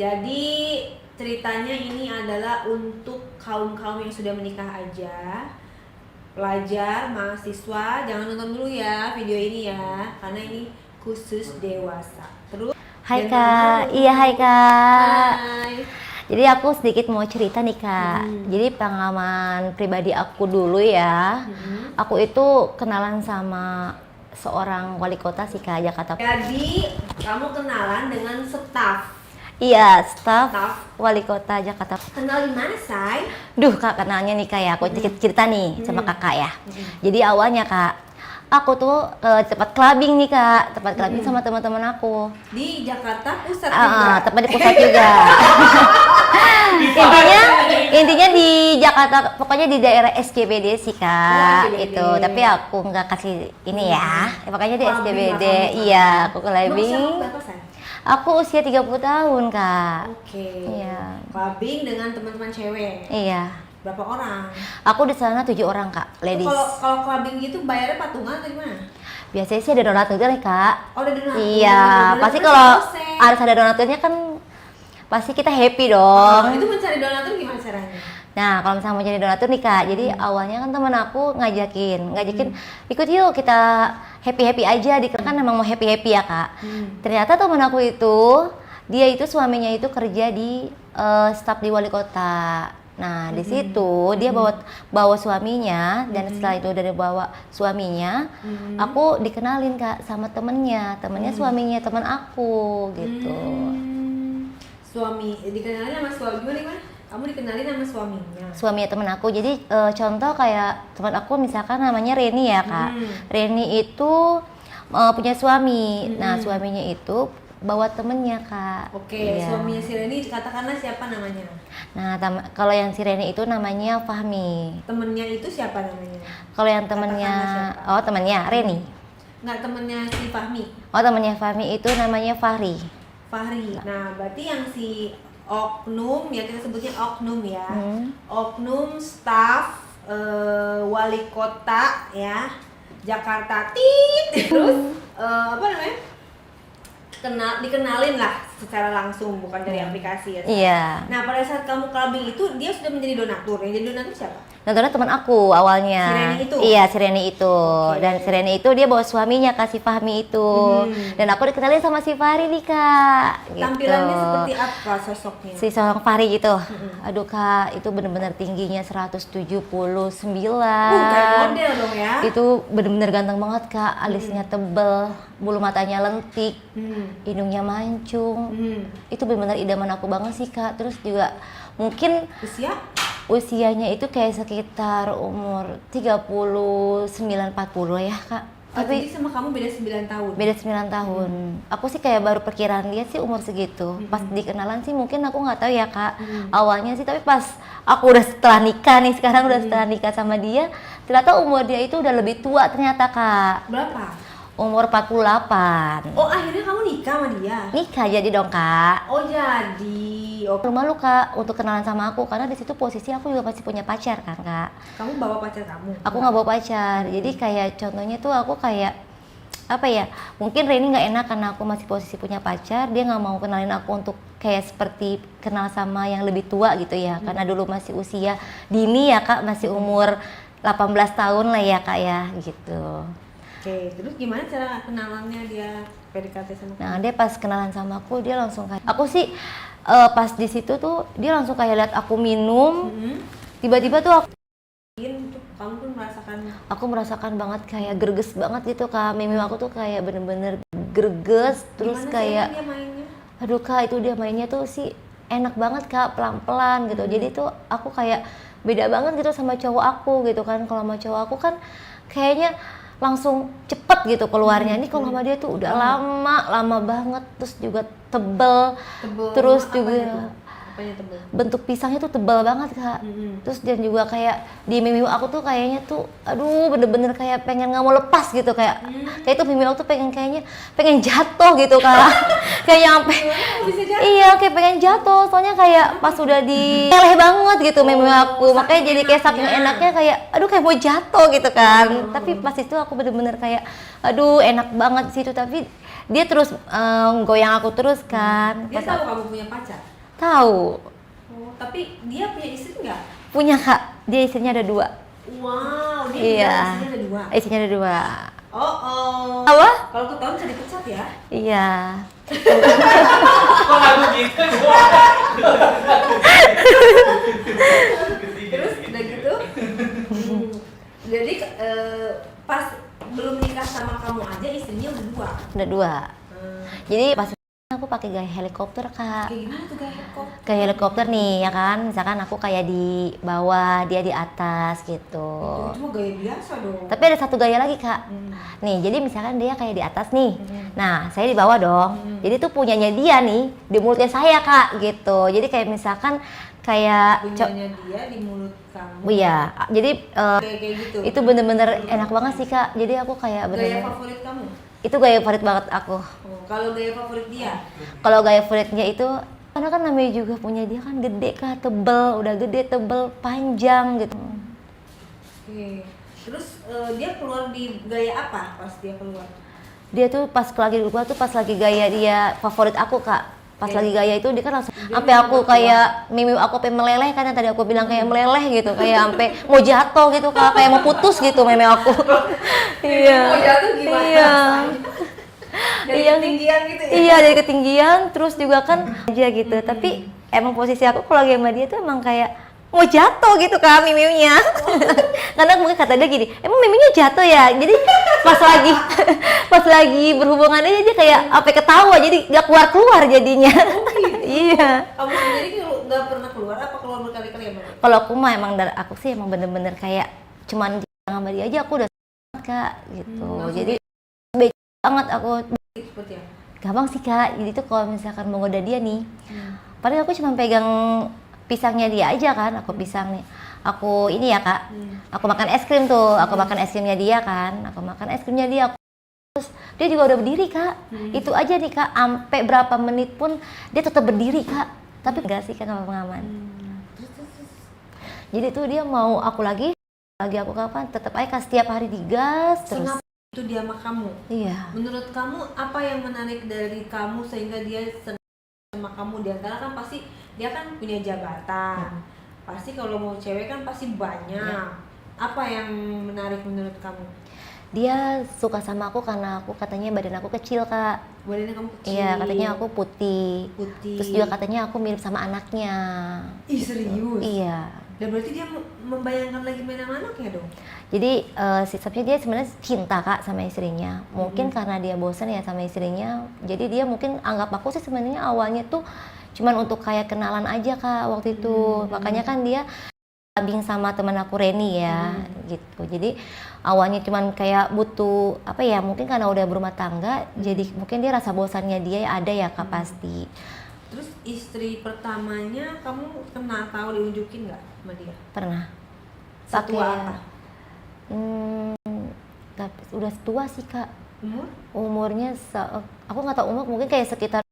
Jadi ceritanya ini adalah untuk kaum-kaum yang sudah menikah aja, pelajar, mahasiswa. Jangan nonton dulu ya video ini ya, karena ini khusus dewasa. Terus Hai Kak, iya hai Kak. Hai. Jadi aku sedikit mau cerita nih Kak. Jadi pengalaman pribadi aku dulu ya. Aku itu kenalan sama seorang wali kota sih Kak, Jakarta. Jadi kamu kenalan dengan staf. Iya, staf Staf. wali kota Jakarta. Kenal di mana, Say? Duh Kak, kenalnya nih Kak ya, aku cerita nih sama Kakak ya. Jadi awalnya Kak, aku tuh tempat clubbing nih Kak, tempat clubbing sama teman-teman aku. Di Jakarta Pusat juga. Tepat di pusat juga. intinya di Jakarta, pokoknya di daerah SCBD sih Kak. SCBD. Itu, tapi aku nggak kasih ini ya. Pokoknya di Clubbing SCBD. lah kamu. Iya, aku Emang usia clubbing. kamu berapa, Say? Aku usia 30 tahun Kak. Oke. Iya. Clubbing dengan teman-teman cewek. Iya. Berapa orang? Aku di sana 7 orang Kak, ladies. Kalau clubbing gitu bayarnya patungan atau gimana? Biasanya sih ada donaturnya nih Kak. Oh, ada donatur. Iya, Donatur pasti kan kalau dosen. harus ada donaturnya kan pasti kita happy dong. Itu mencari donatur gimana caranya? Nah, kalau misalnya mau jadi donatur nih Kak, jadi awalnya kan teman aku ngajakin, ikut yuk kita happy aja, kan emang mau happy ya Kak. Ternyata teman aku itu, dia itu suaminya itu kerja di staf di wali kota. Nah, di situ dia bawa suaminya, dan setelah itu dari bawa suaminya, aku dikenalin Kak sama temennya suaminya teman aku gitu. Suami dikenalin sama suami gimana? Kamu dikenalin sama suaminya. Suaminya temen aku, jadi contoh kayak teman aku misalkan namanya Reni ya Kak. Reni itu punya suami. Nah, suaminya itu bawa temennya Kak. Oke, Iya. suaminya si Reni katakanlah siapa namanya? Nah, kalau yang si Reni itu namanya Fahmi. Temennya itu siapa namanya? Kalau yang temennya, Katakanlah siapa? temennya Reni. Nggak, temennya si Fahmi. Temennya Fahmi itu namanya Fahri. Fahri. Nah, berarti yang si oknum, ya kita sebutnya oknum ya. Oknum staf wali kota ya Jakarta terus apa namanya? Dikenalin lah secara langsung, bukan dari aplikasi ya. Iya. Nah, pada saat kamu clubbing itu dia sudah menjadi donatur. Yang jadi donatur siapa? Nontonnya teman aku awalnya. Si Reni itu? Iya, si Reni itu. Oke. Dan si Reni itu dia bawa suaminya Kak, si Fahmi itu. Dan aku dikenalin sama si Fahri nih Kak. Gitu. Tampilannya seperti apa sosoknya? Si seorang Fahri gitu. Aduh Kak, itu bener-bener tingginya 179. Kayak model dong ya. Itu bener-bener ganteng banget Kak. Alisnya tebel, bulu matanya lentik, hidungnya mancung. Itu bener-bener idaman aku banget sih Kak. Terus juga mungkin usianya itu kayak sekitar umur 39-40 ya Kak. Tapi sama kamu beda 9 tahun. Beda 9 tahun. Aku sih kayak baru perkiraan dia sih umur segitu. Pas dikenalan sih mungkin aku nggak tahu ya Kak. Awalnya sih, tapi pas aku udah setelah nikah nih, sekarang udah setelah nikah sama dia, ternyata umur dia itu udah lebih tua ternyata Kak. Berapa? Umur 48. Oh, akhirnya kamu nikah sama dia? Nikah jadi dong Kak. Oh, jadi. Oke. Malu Kak untuk kenalan sama aku, karena di situ posisi aku juga pasti punya pacar kan Kak. Kamu bawa pacar kamu? Aku nggak bawa pacar, jadi kayak contohnya tuh aku kayak apa ya, mungkin Reni nggak enak karena aku masih posisi punya pacar, dia nggak mau kenalin aku untuk kayak seperti kenal sama yang lebih tua gitu ya, karena dulu masih usia dini ya Kak, masih umur 18 tahun lah ya Kak ya gitu. Oke, terus gimana cara kenalannya dia PDKT sama kamu? Nah, dia pas kenalan sama aku, dia langsung kayak, aku sih pas di situ tuh dia langsung kayak lihat aku minum, tiba-tiba tuh Kamu pun merasakan? aku merasakan banget kayak greges banget gitu Kak. Mimim aku tuh kayak bener-bener greges, terus Gimana kayak dia mainnya? aduh Kak, itu dia mainnya tuh sih enak banget Kak, pelan-pelan gitu. Jadi tuh aku kayak beda banget gitu sama cowok aku gitu kan. Kalau sama cowok aku kan kayaknya langsung cepet gitu keluarnya. Ini kalau sama dia tuh udah lama banget, terus juga tebel. Terus juga Apanya tebel? bentuk pisangnya tuh tebal banget Kak. Terus dan juga kayak di mimpi aku tuh kayaknya tuh aduh bener-bener kayak pengen nggak mau lepas gitu, kayak itu mimpi aku tuh pengen jatuh gitu Kak. Kayak sampai iya kayak pengen jatuh, soalnya kayak pas udah di leleh banget gitu mimpi aku, makanya jadi kayak saking enaknya kayak aduh kayak mau jatuh gitu kan. Tapi pas itu aku bener-bener kayak aduh enak banget sih itu, tapi dia terus goyang aku terus kan. Dia tahu kamu punya pacar? Tahu. Oh, tapi dia punya istri nggak? Punya Kak, dia istrinya ada 2. Wow, dia Iya. punya istrinya ada 2. Istrinya ada 2. Oh. Apa? Kalau ketahuan bisa dipecat ya? Iya. Kok lagu gitu? Terus udah gitu, jadi pas belum nikah sama kamu aja istrinya udah 2. Udah 2. Jadi pas aku pakai gaya helikopter Kak. Kayak gimana tuh gaya kok? Kayak helikopter nih ya kan, misalkan aku kayak di bawah, dia di atas gitu. Itu cuma gaya biasa dong. Tapi ada satu gaya lagi Kak. Nih, jadi misalkan dia kayak di atas nih. Nah, saya di bawah dong. Jadi tuh punyanya dia nih di mulutnya saya Kak gitu. Jadi kayak misalkan kayak Punyanya dia di mulut kamu. iya, jadi Kayak gitu. itu bener-bener enak banget sih Kak. Jadi aku kayak Gaya bener-bener favorit kamu? itu gaya favorit banget aku. Oh, kalau gaya favorit dia? Kalau gaya favoritnya itu karena kan namanya juga punya dia kan gede Kak, tebel, udah gede, tebel, panjang gitu. Oke. Terus dia keluar di gaya apa pas dia keluar? Dia tuh pas lagi keluar tuh pas lagi gaya dia favorit aku Kak. Pas lagi gaya itu dia kan langsung sampai aku kayak mimik aku sampai meleleh kan yang tadi aku bilang kayak meleleh gitu, kayak sampai mau jatuh gitu Kak, kayak mau putus gitu meme aku. Iya. Mau jatuh gimana? Iya. Dari Iya. ketinggian gitu ya? Iya, dari ketinggian terus juga kan aja gitu. Tapi emang posisi aku kalau lagi sama dia tuh emang kayak mau jatuh gitu Kak mimiknya. Karena mungkin kata dia gini, emang mimiknya jatuh ya. Jadi pas lagi berhubungan aja dia kayak apa ketawa jadi nggak keluar jadinya. Iya. Kamu sendiri nggak pernah keluar apa keluar berkali-kali ya Bang? Kalau aku mah emang dari aku sih emang bener-bener kayak cuman sama dia aja aku udah seneng, Kak gitu. Jadi baik banget aku. Seperti apa? Gampang sih Kak. Jadi tuh kalau misalkan mau ngoda dia nih, padahal aku cuma pegang pisangnya dia aja kan, aku pisang nih. Aku ini ya Kak, aku makan es krim tuh, aku makan es krimnya dia kan, aku makan es krimnya dia. Terus dia juga udah berdiri Kak, itu aja nih Kak, sampai berapa menit pun dia tetap berdiri Kak. Tapi enggak sih Kak, nggak pengaman. Jadi tuh dia mau aku lagi aku kapan, tetap aja Kak, setiap hari digas terus. Kenapa itu dia sama kamu? Iya. Menurut kamu apa yang menarik dari kamu sehingga dia senang sama kamu? Di antara kan pasti dia kan punya jabatan. Pasti kalau mau cewek kan pasti banyak. Apa yang menarik menurut kamu? Dia suka sama aku karena aku katanya badan aku kecil Kak. Badannya kamu kecil. Iya, katanya aku putih. Putih. Terus juga katanya aku mirip sama anaknya. Ih serius? Iya. Dan berarti dia membayangkan lagi main sama anaknya dong? Jadi sistemnya dia sebenarnya cinta Kak sama istrinya. Mungkin karena dia bosan ya sama istrinya. Jadi dia mungkin anggap aku sih sebenarnya awalnya tuh cuman untuk kayak kenalan aja Kak waktu itu. Makanya kan dia labing sama teman aku Reni ya gitu. Jadi awalnya cuman kayak butuh apa ya, mungkin karena udah berumah tangga jadi mungkin dia rasa bosannya dia ada ya Kak pasti. Terus istri pertamanya kamu pernah tahu diunjukin nggak sama dia? Pernah. Setua apa? Tapi udah tua sih Kak. Umur? Umurnya aku nggak tahu umur, mungkin kayak sekitar